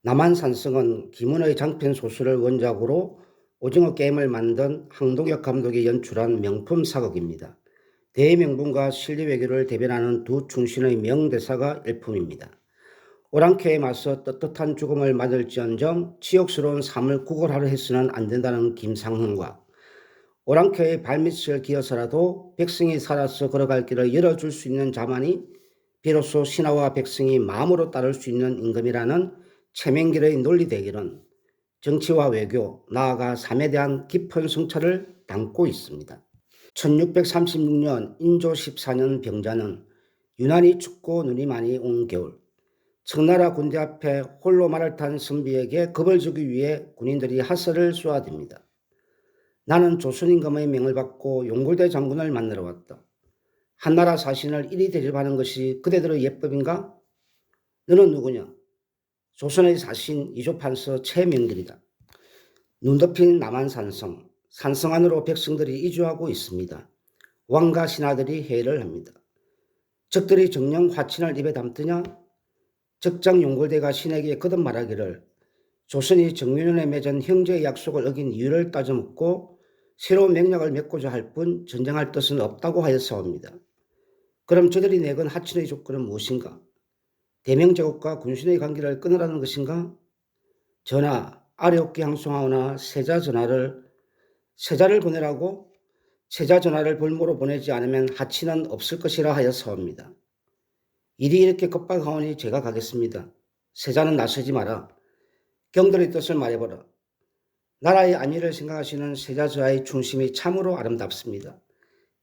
남한산성은 김은의 장편 소설을 원작으로 오징어 게임을 만든 항동혁 감독이 연출한 명품 사극입니다. 대명분과 실리 외교를 대변하는 두 충신의 명대사가 일품입니다. 오랑캐에 맞서 떳떳한 죽음을 맞을지언정 치욕스러운 삶을 구걸하려 해서는 안 된다는 김상훈과 오랑캐의 발밑을 기어서라도 백성이 살아서 걸어갈 길을 열어줄 수 있는 자만이 비로소 신하와 백성이 마음으로 따를 수 있는 임금이라는 최명길의 논리 대결은 정치와 외교, 나아가 삶에 대한 깊은 성찰을 담고 있습니다. 1636년 인조 14년 병자는 유난히 춥고 눈이 많이 온 겨울, 청나라 군대 앞에 홀로 말을 탄 선비에게 겁을 주기 위해 군인들이 하설을 쏘아댑니다. 나는 조선임금의 명을 받고 용골대 장군을 만나러 왔다. 한나라 사신을 이리 대접하는 것이 그대들의 예법인가? 너는 누구냐? 조선의 사신 이조판서 최명길이다. 눈 덮인 남한산성, 산성 안으로 백성들이 이주하고 있습니다. 왕과 신하들이 회의를 합니다. 적들이 정녕 화친을 입에 담드냐? 적장 용골대가 신에게 거듭 말하기를 조선이 정유년에 맺은 형제의 약속을 어긴 이유를 따져묻고 새로운 맹약을 맺고자 할 뿐 전쟁할 뜻은 없다고 하였사옵니다. 그럼 저들이 내건 하친의 조건은 무엇인가? 대명제국과 군신의 관계를 끊으라는 것인가? 전하, 아래옵기 항송하오나 세자를 보내라고? 세자 전하를 볼모로 보내지 않으면 하친은 없을 것이라 하였사옵니다. 일이 이렇게 급박하오니 제가 가겠습니다. 세자는 나서지 마라. 경들의 뜻을 말해보라. 나라의 안위를 생각하시는 세자저하의 중심이 참으로 아름답습니다.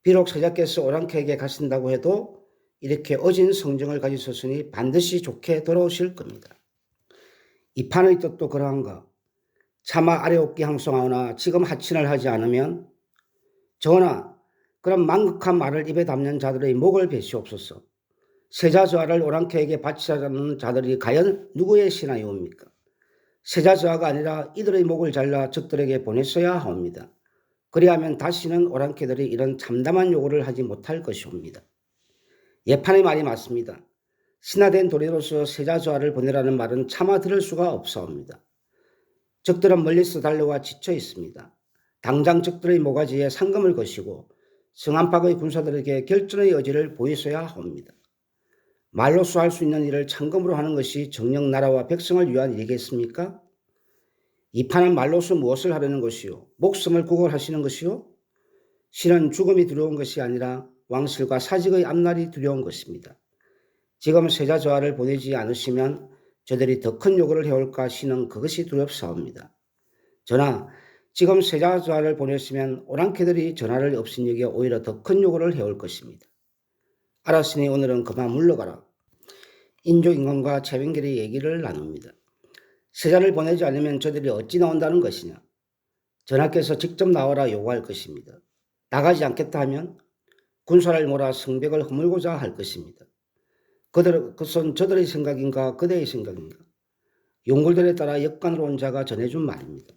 비록 세자께서 오랑캐에게 가신다고 해도 이렇게 어진 성정을 가지셨으니 반드시 좋게 돌아오실 겁니다. 이 판의 뜻도 그러한가? 차마 아래옵기 항송하오나 지금 하친을 하지 않으면 전하, 그럼 망극한 말을 입에 담는 자들의 목을 베시옵소서. 세자저하를 오랑캐에게 바치자는 자들이 과연 누구의 신하이옵니까? 세자저하가 아니라 이들의 목을 잘라 적들에게 보냈어야 합니다. 그리하면 다시는 오랑캐들이 이런 참담한 요구를 하지 못할 것이옵니다. 예판의 말이 맞습니다. 신하된 도리로서 세자저하를 보내라는 말은 차마 들을 수가 없사옵니다. 적들은 멀리서 달려와 지쳐 있습니다. 당장 적들의 모가지에 상금을 거시고 성안팎의 군사들에게 결전의 여지를 보이셔야 합니다. 말로써 할 수 있는 일을 창금으로 하는 것이 정녕 나라와 백성을 위한 일이겠습니까? 이 판은 말로써 무엇을 하려는 것이요? 목숨을 구걸하시는 것이요? 신은 죽음이 두려운 것이 아니라 왕실과 사직의 앞날이 두려운 것입니다. 지금 세자저하를 보내지 않으시면 저들이 더 큰 요구를 해올까 신은 그것이 두렵사옵니다. 전하, 지금 세자저하를 보냈으면 오랑캐들이 전하를 업신여겨 오히려 더 큰 요구를 해올 것입니다. 알았으니 오늘은 그만 물러가라. 인조임금과 최명길의 얘기를 나눕니다. 세자를 보내지 않으면 저들이 어찌 나온다는 것이냐. 전하께서 직접 나와라 요구할 것입니다. 나가지 않겠다 하면 군사를 몰아 성벽을 허물고자 할 것입니다. 그것은 저들의 생각인가 그대의 생각인가. 용골들에 따라 역관으로 온 자가 전해준 말입니다.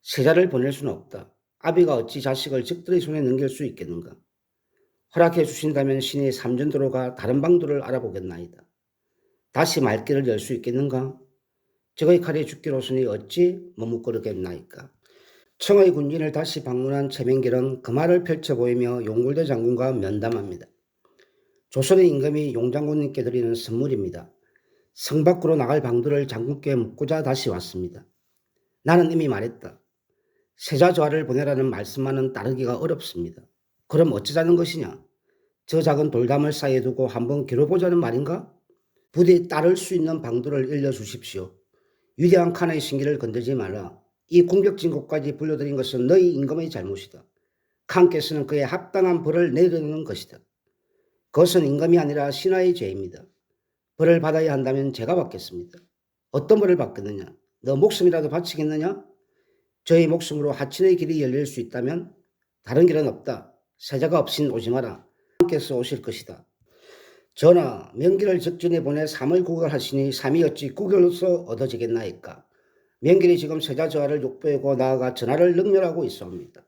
세자를 보낼 수는 없다. 아비가 어찌 자식을 적들의 손에 넘길 수 있겠는가. 허락해 주신다면 신이 삼전도로가 다른 방도를 알아보겠나이다. 다시 말길을 열 수 있겠는가? 적의 칼에 죽기로서니 어찌 머뭇거리겠나이까. 청의 군진을 다시 방문한 최명길은 그 말을 펼쳐 보이며 용골대 장군과 면담합니다. 조선의 임금이 용장군님께 드리는 선물입니다. 성 밖으로 나갈 방도를 장군께 묻고자 다시 왔습니다. 나는 이미 말했다. 세자저하를 보내라는 말씀만은 따르기가 어렵습니다. 그럼 어쩌자는 것이냐? 저 작은 돌담을 쌓여 두고 한번 겨뤄보자는 말인가? 부디 따를 수 있는 방도를 일러주십시오. 위대한 칸의 신기를 건들지 말라. 이 공격진국까지 불러들인 것은 너희 임금의 잘못이다. 칸께서는 그에 합당한 벌을 내리는 것이다. 그것은 임금이 아니라 신하의 죄입니다. 벌을 받아야 한다면 제가 받겠습니다. 어떤 벌을 받겠느냐? 너 목숨이라도 바치겠느냐? 저희 목숨으로 하친의 길이 열릴 수 있다면 다른 길은 없다. 세자가 없인 오지 마라. 칸께서 오실 것이다. 전하, 명길을 적진에 보내 삶을 구걸하시니 삶이 어찌 구걸로서 얻어지겠나이까. 명길이 지금 세자저하를 욕보이고 나아가 전하를 능멸하고 있사옵니다.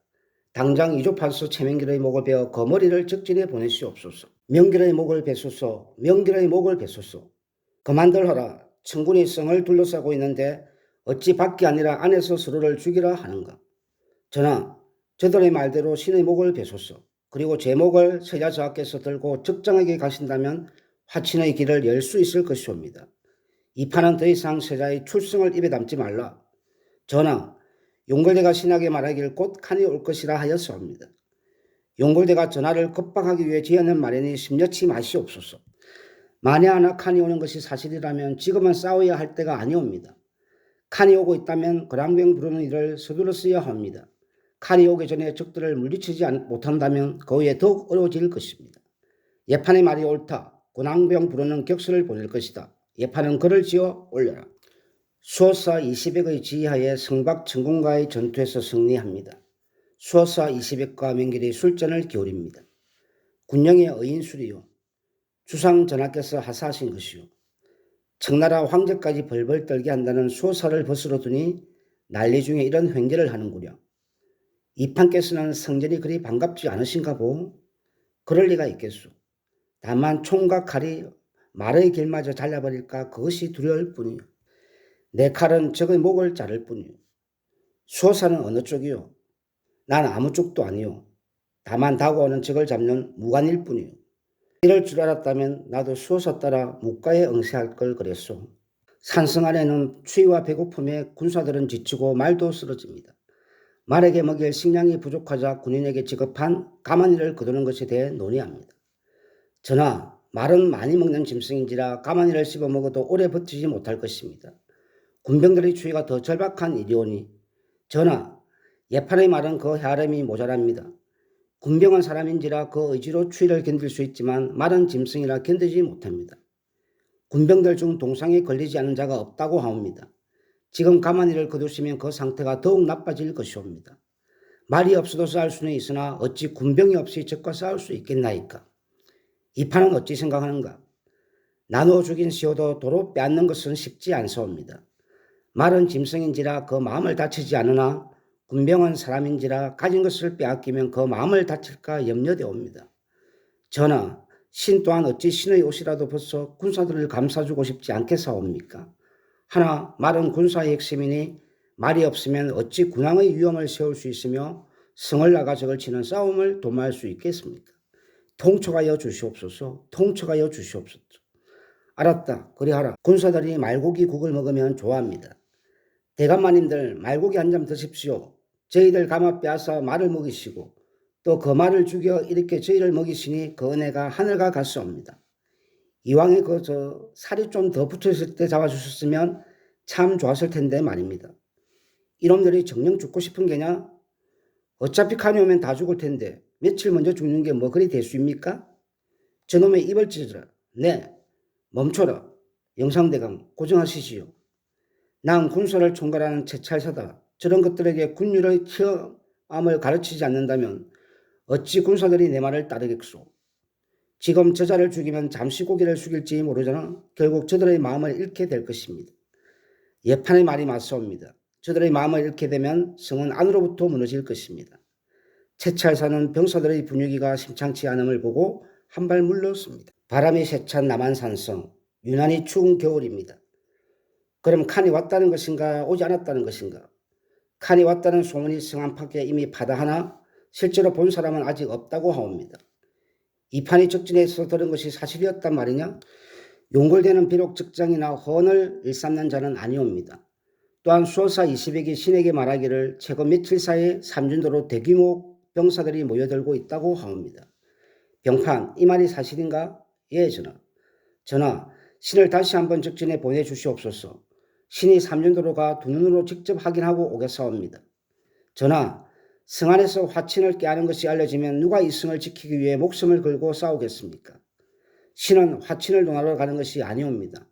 당장 이조판서 최명길의 목을 베어 거머리를 적진에 보내시옵소서. 명길의 목을 베소서. 명길의 목을 베소서. 그만들 하라. 청군이 성을 둘러싸고 있는데 어찌 밖이 아니라 안에서 서로를 죽이라 하는가. 전하, 저들의 말대로 신의 목을 베소서. 그리고 제 목을 세자 저하께서 들고 적정하게 가신다면 화친의 길을 열 수 있을 것이옵니다. 이 판은 더 이상 세자의 출성을 입에 담지 말라. 전하, 용골대가 신하게 말하길 곧 칸이 올 것이라 하였사옵니다. 용골대가 전하를 겁박하기 위해 지어낸 말이니 심려치 마시옵소서. 만에 하나 칸이 오는 것이 사실이라면 지금은 싸워야 할 때가 아니옵니다. 칸이 오고 있다면 거랑병 부르는 일을 서둘렀어야 합니다. 칸이 오기 전에 적들을 물리치지 못한다면 그 후에 더욱 어려워질 것입니다. 예판의 말이 옳다. 군왕병 부르는 격수를 보낼 것이다. 예판은 글을 지어 올려라. 수호사 200의 지휘하에 성박 청군과의 전투에서 승리합니다. 수호사 200과 명길이 술전을 기울입니다. 군령의 의인술이요. 주상 전하께서 하사하신 것이요. 청나라 황제까지 벌벌 떨게 한다는 수호사를 벗으러 두니 난리 중에 이런 횡재를 하는구려. 이판께서는 성전이 그리 반갑지 않으신가 보. 그럴 리가 있겠소. 다만 총과 칼이 말의 길마저 잘라버릴까 그것이 두려울 뿐이요. 내 칼은 적의 목을 자를 뿐이요. 수호사는 어느 쪽이요? 난 아무 쪽도 아니요. 다만 다가오는 적을 잡는 무관일 뿐이요. 이럴 줄 알았다면 나도 수호사 따라 묵가에 응세할 걸 그랬소. 산성 안에는 추위와 배고픔에 군사들은 지치고 말도 쓰러집니다. 말에게 먹일 식량이 부족하자 군인에게 지급한 가마니를 거두는 것에 대해 논의합니다. 전하, 말은 많이 먹는 짐승인지라 가마니를 씹어 먹어도 오래 버티지 못할 것입니다. 군병들의 추위가 더 절박한 일이오니 전하, 예판의 말은 그 헤아림이 모자랍니다. 군병은 사람인지라 그 의지로 추위를 견딜 수 있지만 말은 짐승이라 견디지 못합니다. 군병들 중 동상에 걸리지 않은 자가 없다고 하옵니다. 지금 가만히를 거두시면 그 상태가 더욱 나빠질 것이옵니다. 말이 없어도 싸울 수는 있으나 어찌 군병이 없이 적과 싸울 수 있겠나이까. 이 판은 어찌 생각하는가. 나누어 죽인 시호도 도로 빼앗는 것은 쉽지 않사옵니다. 말은 짐승인지라 그 마음을 다치지 않으나 군병은 사람인지라 가진 것을 빼앗기면 그 마음을 다칠까 염려되옵니다. 전하, 신 또한 어찌 신의 옷이라도 벗어 군사들을 감싸주고 싶지 않겠사옵니까? 하나 말은 군사의 핵심이니 말이 없으면 어찌 군왕의 위험을 세울 수 있으며 성을 나가 적을 치는 싸움을 도모할 수 있겠습니까? 통촉하여 주시옵소서. 통촉하여 주시옵소서. 알았다. 그리하라. 군사들이 말고기 국을 먹으면 좋아합니다. 대감마님들 말고기 한 점 드십시오. 저희들 가마 빼앗아 말을 먹이시고 또 그 말을 죽여 이렇게 저희를 먹이시니 그 은혜가 하늘과 같사옵니다. 이왕에 살이 좀 더 붙어있을 때 잡아주셨으면 참 좋았을 텐데 말입니다. 이놈들이 정녕 죽고 싶은 게냐? 어차피 칸이 오면 다 죽을 텐데 며칠 먼저 죽는 게 뭐 그리 대수입니까? 저놈의 입을 찢어라. 네, 멈춰라. 영상대감 고정하시지요. 난 군사를 총괄하는 채찰사다. 저런 것들에게 군율의 키엄을 가르치지 않는다면 어찌 군사들이 내 말을 따르겠소. 지금 저자를 죽이면 잠시 고개를 숙일지 모르잖아. 결국 저들의 마음을 잃게 될 것입니다. 예판의 말이 맞사옵니다. 저들의 마음을 잃게 되면 성은 안으로부터 무너질 것입니다. 채찰사는 병사들의 분위기가 심상치 않음을 보고 한 발 물렀습니다. 바람이 세찬 남한산성, 유난히 추운 겨울입니다. 그럼 칸이 왔다는 것인가 오지 않았다는 것인가? 칸이 왔다는 소문이 성 안팎에 이미 파다하나 실제로 본 사람은 아직 없다고 하옵니다. 이 판이 적진에서 들은 것이 사실이었단 말이냐? 용골대는 비록 적장이나 헌을 일삼는 자는 아니옵니다. 또한 수호사 20액이 신에게 말하기를 최근 며칠 사이에 삼준도로 대규모 병사들이 모여들고 있다고 하옵니다. 병판, 이 말이 사실인가? 예, 전하. 전하, 신을 다시 한번 적진에 보내주시옵소서. 신이 삼준도로가 두 눈으로 직접 확인하고 오겠사옵니다. 전하, 성 안에서 화친을 깨하는 것이 알려지면 누가 이 성을 지키기 위해 목숨을 걸고 싸우겠습니까? 신은 화친을 논하러 가는 것이 아니옵니다.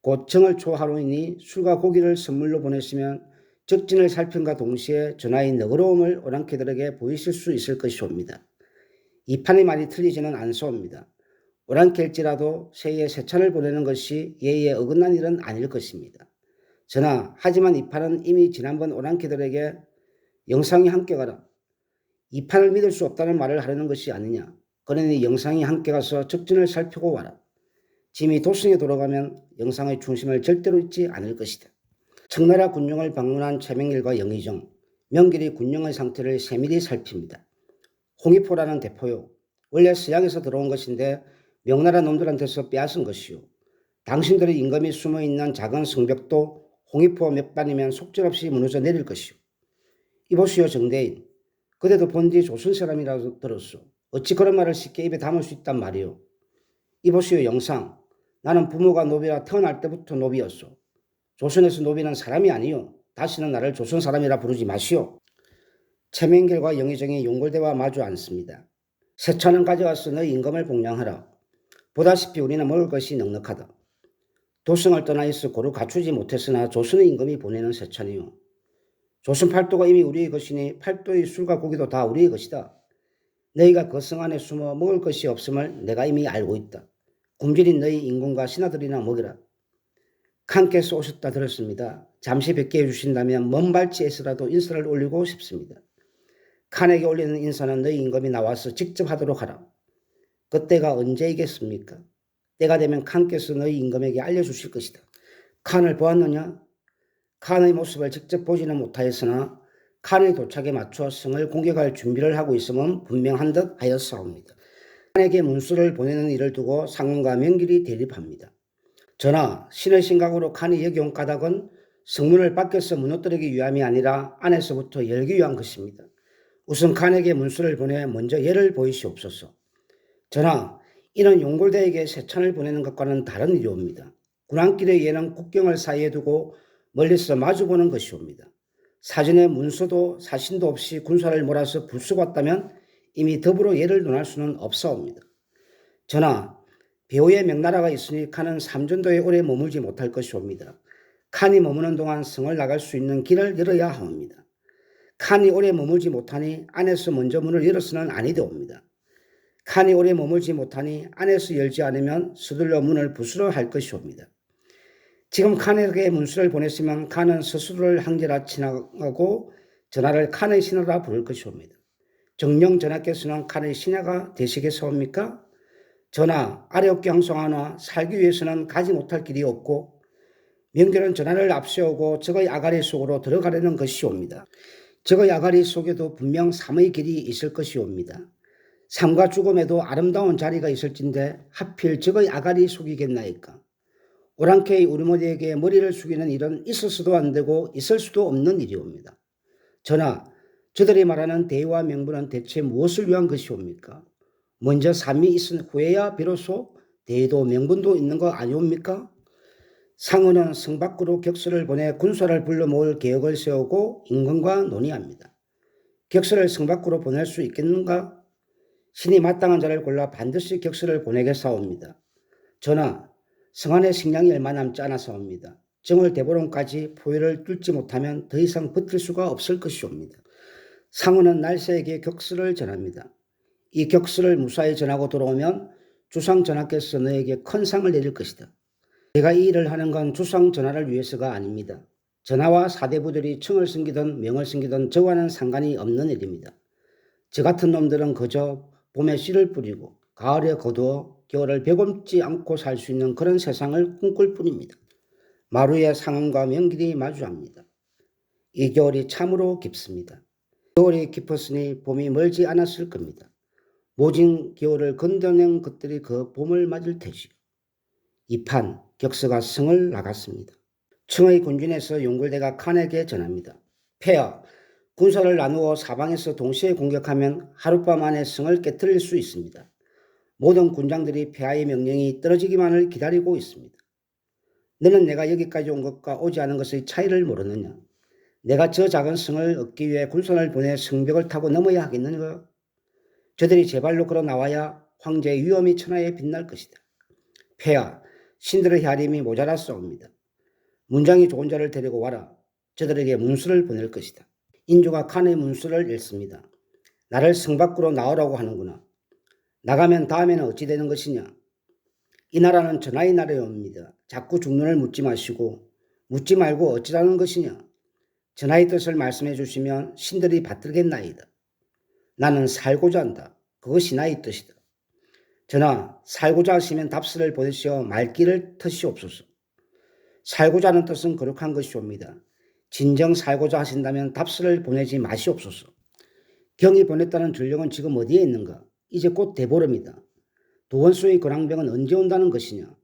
곧 정을 초하루이니 술과 고기를 선물로 보냈으면 적진을 살핀과 동시에 전하의 너그러움을 오랑캐들에게 보이실 수 있을 것이옵니다. 이 판의 말이 틀리지는 않사옵니다. 오랑캐일지라도 새해 세찬을 보내는 것이 예의에 어긋난 일은 아닐 것입니다. 전하, 하지만 이 판은 이미 지난번 오랑캐들에게 영상이 함께 가라. 이 판을 믿을 수 없다는 말을 하려는 것이 아니냐. 그러니 영상이 함께 가서 적진을 살피고 와라. 짐이 도성에 돌아가면 영상의 중심을 절대로 잊지 않을 것이다. 청나라 군용을 방문한 최명길과 영의정, 명길이 군용의 상태를 세밀히 살핍니다. 홍위포라는 대포요. 원래 서양에서 들어온 것인데 명나라 놈들한테서 빼앗은 것이요. 당신들의 임금이 숨어있는 작은 성벽도 홍위포 몇 발이면 속절없이 무너져 내릴 것이요. 이보시오 정대인. 그대도 본디 조선 사람이라도 들었소. 어찌 그런 말을 쉽게 입에 담을 수 있단 말이오. 이보시오 영상. 나는 부모가 노비라 태어날 때부터 노비였소. 조선에서 노비는 사람이 아니요. 다시는 나를 조선 사람이라 부르지 마시오. 최명길과 영의정이 용골대와 마주 앉습니다. 세차는 가져와서 너희 임금을 복량하라. 보다시피 우리는 먹을 것이 넉넉하다. 도성을 떠나 있어 고루 갖추지 못했으나 조선의 임금이 보내는 세찬이요. 조선 팔도가 이미 우리의 것이니 팔도의 술과 고기도 다 우리의 것이다. 너희가 그 성 안에 숨어 먹을 것이 없음을 내가 이미 알고 있다. 굶주린 너희 임금과 신하들이나 먹이라. 칸께서 오셨다 들었습니다. 잠시 뵙게 해주신다면 먼 발치에서라도 인사를 올리고 싶습니다. 칸에게 올리는 인사는 너희 임금이 나와서 직접 하도록 하라. 그때가 언제이겠습니까? 때가 되면 칸께서 너희 임금에게 알려주실 것이다. 칸을 보았느냐? 칸의 모습을 직접 보지는 못하였으나 칸의 도착에 맞춰 성을 공격할 준비를 하고 있음은 분명한 듯 하였사옵니다. 칸에게 문수를 보내는 일을 두고 상문과 명길이 대립합니다. 전하, 신의 생각으로 칸이 여기 온 까닭은 성문을 밖에서 무너뜨리기 위함이 아니라 안에서부터 열기 위한 것입니다. 우선 칸에게 문수를 보내 먼저 예를 보이시옵소서. 전하, 이는 용골대에게 세찬을 보내는 것과는 다른 일이옵니다. 군안길의 예는 국경을 사이에 두고 멀리서 마주보는 것이옵니다. 사전에 문서도 사신도 없이 군사를 몰아서 불쏘았다면 이미 더불어 예를 논할 수는 없사옵니다. 전하, 배후에 명나라가 있으니 칸은 삼전도에 오래 머물지 못할 것이옵니다. 칸이 머무는 동안 성을 나갈 수 있는 길을 열어야 합니다. 칸이 오래 머물지 못하니 안에서 먼저 문을 열어서는 아니되옵니다. 칸이 오래 머물지 못하니 안에서 열지 않으면 서둘러 문을 부수려 할 것이옵니다. 지금 칸에게 문수를 보냈으면 칸은 스스로를 황제라 칭하고 전하를 칸의 신하라 부를 것이옵니다. 정령 전하께서는 칸의 신하가 되시겠사옵니까? 전하, 아래옵기 항송하나 살기 위해서는 가지 못할 길이 없고 명절은 전하를 앞세우고 적의 아가리 속으로 들어가려는 것이옵니다. 적의 아가리 속에도 분명 삶의 길이 있을 것이옵니다. 삶과 죽음에도 아름다운 자리가 있을진데 하필 적의 아가리 속이겠나이까. 오랑캐의 우리모리에게 머리를 숙이는 일은 있어서도 안 되고 있을 수도 없는 일이옵니다. 전하, 저들이 말하는 대의와 명분은 대체 무엇을 위한 것이옵니까? 먼저 삶이 있은 후에야 비로소 대의도 명분도 있는 거 아니옵니까? 상은은 성 밖으로 격서를 보내 군사를 불러 모을 계획을 세우고 임금과 논의합니다. 격서를 성 밖으로 보낼 수 있겠는가? 신이 마땅한 자를 골라 반드시 격서를 보내겠사옵니다. 전하, 성 안에 식량이 얼마 남지 않아서옵니다. 정월 대보름까지 포위를 뚫지 못하면 더 이상 버틸 수가 없을 것이옵니다. 상은은 날새에게 격서를 전합니다. 이 격서를 무사히 전하고 돌아오면 주상 전하께서 너에게 큰 상을 내릴 것이다. 내가 이 일을 하는 건 주상 전하를 위해서가 아닙니다. 전하와 사대부들이 청을 섬기든 명을 섬기든 저와는 상관이 없는 일입니다. 저 같은 놈들은 그저 봄에 씨를 뿌리고 가을에 거두어 겨울을 배고프지 않고 살 수 있는 그런 세상을 꿈꿀 뿐입니다. 마루에 상은과 명길이 마주합니다. 이 겨울이 참으로 깊습니다. 겨울이 깊었으니 봄이 멀지 않았을 겁니다. 모진 겨울을 건너는 것들이 그 봄을 맞을 테지요. 이판 격서가 성을 나갔습니다. 청의 군진에서 용골대가 칸에게 전합니다. 폐하, 군사를 나누어 사방에서 동시에 공격하면 하룻밤 안에 성을 깨뜨릴 수 있습니다. 모든 군장들이 폐하의 명령이 떨어지기만을 기다리고 있습니다. 너는 내가 여기까지 온 것과 오지 않은 것의 차이를 모르느냐? 내가 저 작은 성을 얻기 위해 군선을 보내 성벽을 타고 넘어야 하겠느냐? 저들이 제 발로 걸어 나와야 황제의 위엄이 천하에 빛날 것이다. 폐하, 신들의 헤아림이 모자랐사옵니다. 문장이 좋은 자를 데리고 와라. 저들에게 문수를 보낼 것이다. 인조가 칸의 문수를 읽습니다. 나를 성 밖으로 나오라고 하는구나. 나가면 다음에는 어찌 되는 것이냐. 이 나라는 전하의 나라옵니다. 자꾸 중론을 묻지 마시고 묻지 말고 어찌라는 것이냐. 전하의 뜻을 말씀해 주시면 신들이 받들겠나이다. 나는 살고자 한다. 그것이 나의 뜻이다. 전하, 살고자 하시면 답스를 보내시어 말귀를 트시옵소서. 살고자 하는 뜻은 거룩한 것이옵니다. 진정 살고자 하신다면 답스를 보내지 마시옵소서. 경이 보냈다는 전령은 지금 어디에 있는가? 이제 곧 대보름이다. 도원수의 근황병은 언제 온다는 것이냐?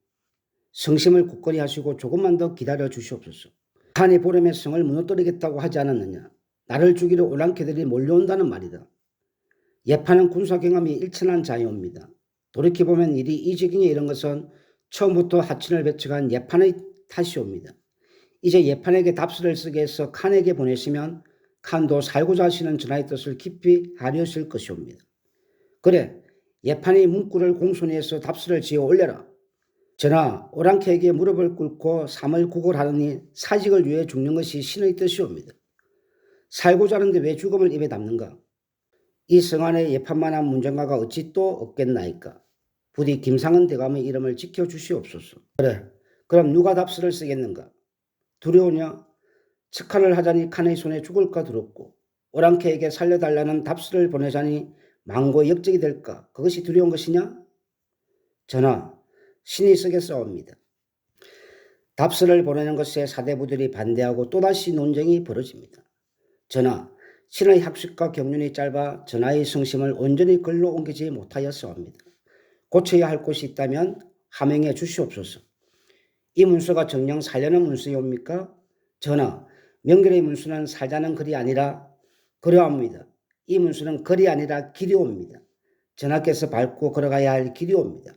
성심을 굳건히 하시고 조금만 더 기다려 주시옵소서. 한이 보름에 성을 무너뜨리겠다고 하지 않았느냐? 나를 죽이러 오랑캐들이 몰려온다는 말이다. 예판은 군사 경험이 일천한 자이옵니다. 돌이켜보면 일이 이 지경에 이른 것은 처음부터 하친을 배척한 예판의 탓이옵니다. 이제 예판에게 답서를 쓰게 해서 칸에게 보내시면 칸도 살고자 하시는 전하의 뜻을 깊이 아뢰었을 것이옵니다. 그래, 예판이 문구를 공손히해서 답서를 지어 올려라. 전하, 오랑캐에게 무릎을 꿇고 삶을 구걸하느니 사직을 위해 죽는 것이 신의 뜻이옵니다. 살고자 하는데 왜 죽음을 입에 담는가? 이 성안에 예판만한 문정가가 어찌 또 없겠나이까? 부디 김상은 대감의 이름을 지켜주시옵소서. 그래, 그럼 누가 답서를 쓰겠는가? 두려우냐? 측한을 하자니 칸의 손에 죽을까 두렵고 오랑캐에게 살려달라는 답서를 보내자니 망고의 역적이 될까? 그것이 두려운 것이냐? 전하, 신이 쓰겠사옵니다. 답서를 보내는 것에 사대부들이 반대하고 또다시 논쟁이 벌어집니다. 전하, 신의 학식과 경륜이 짧아 전하의 성심을 온전히 글로 옮기지 못하였사옵니다. 고쳐야 할 곳이 있다면 하명해 주시옵소서. 이 문서가 정녕 살려는 문서이옵니까? 전하, 명결의 문서는 살자는 글이 아니라 그러합니다. 이 문서는 글이 아니라 길이옵니다. 전하께서 밟고 걸어가야 할 길이옵니다.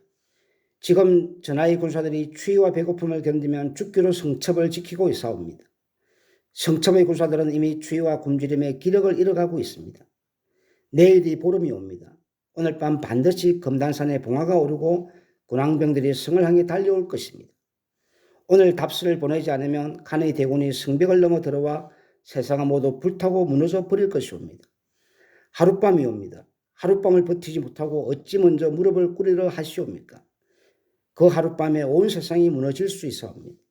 지금 전하의 군사들이 추위와 배고픔을 견디면 죽기로 성첩을 지키고 있사옵니다. 성첩의 군사들은 이미 추위와 굶주림에 기력을 잃어가고 있습니다. 내일이 보름이 옵니다. 오늘 밤 반드시 금단산에 봉화가 오르고 군왕병들이 성을 향해 달려올 것입니다. 오늘 답서를 보내지 않으면 칸의 대군이 성벽을 넘어 들어와 세상을 모두 불타고 무너져 버릴 것이옵니다. 하룻밤이 옵니다. 하룻밤을 버티지 못하고 어찌 먼저 무릎을 꿇으려 하시옵니까? 그 하룻밤에 온 세상이 무너질 수 있사옵니다.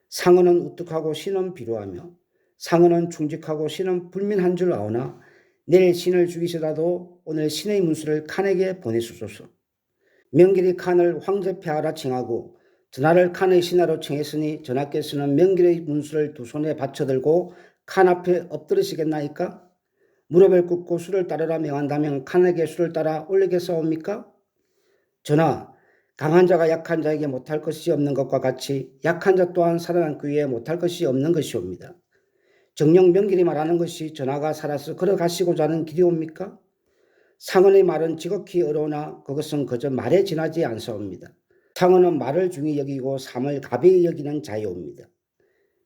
상언은 우뚝하고 신은 비루하며 상언은 충직하고 신은 불민한 줄 아오나 내일 신을 죽이시라도 오늘 신의 문서를 칸에게 보내주소서. 명길이 칸을 황제폐하라 칭하고 전하를 칸의 신하로 칭했으니 전하께서는 명길의 문서를 두 손에 받쳐들고 칸 앞에 엎드리시겠나이까? 무릎을 꿇고 수를 따르라 명한다면 칸에게 수를 따라 올리겠사옵니까? 전하, 강한 자가 약한 자에게 못할 것이 없는 것과 같이 약한 자 또한 살아남기 위해 못할 것이 없는 것이옵니다. 정녕 명길이 말하는 것이 전하가 살아서 걸어가시고자 하는 길이옵니까? 상언의 말은 지극히 어려우나 그것은 그저 말에 지나지 않사옵니다. 상언은 말을 중히 여기고 삶을 가벼이 여기는 자이옵니다.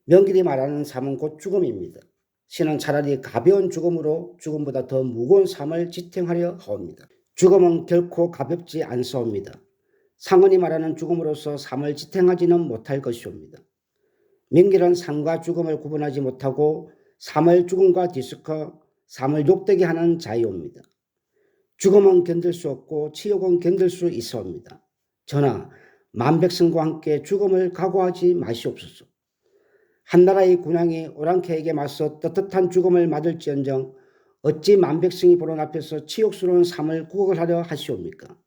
명길이 말하는 삶은 곧 죽음입니다. 신은 차라리 가벼운 죽음으로 죽음보다 더 무거운 삶을 지탱하려 하옵니다. 죽음은 결코 가볍지 않사옵니다. 상언이 말하는 죽음으로서 삶을 지탱하지는 못할 것이옵니다. 명길은 삶과 죽음을 구분하지 못하고 삶을 죽음과 뒤섞어 삶을 욕되게 하는 자이옵니다. 죽음은 견딜 수 없고 치욕은 견딜 수 있사옵니다. 전하, 만백성과 함께 죽음을 각오하지 마시옵소서. 한나라의 군왕이 오랑캐에게 맞서 떳떳한 죽음을 맞을지언정 어찌 만백성이 보는 앞에서 치욕스러운 삶을 구속을 하려 하시옵니까?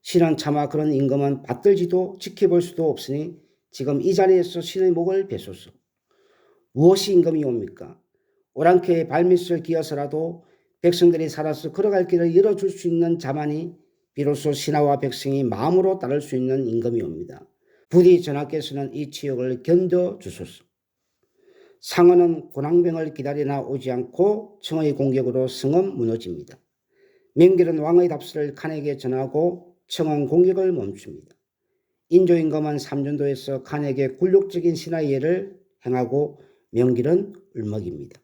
신은 차마 그런 임금은 받들지도 지켜볼 수도 없으니 지금 이 자리에서 신의 목을 베소서. 무엇이 임금이옵니까? 오랑캐의 발밑을 기어서라도 백성들이 살아서 걸어갈 길을 열어줄 수 있는 자만이 비로소 신하와 백성이 마음으로 따를 수 있는 임금이옵니다. 부디 전하께서는 이 치욕을 견뎌주소서. 상언은 군왕병을 기다리나 오지 않고 청의 공격으로 성은 무너집니다. 명길은 왕의 답서를 칸에게 전하고 청은 공격을 멈춥니다. 인조임금은 삼전도에서 칸에게 굴욕적인 신하의 예를 행하고 명길은 울먹입니다.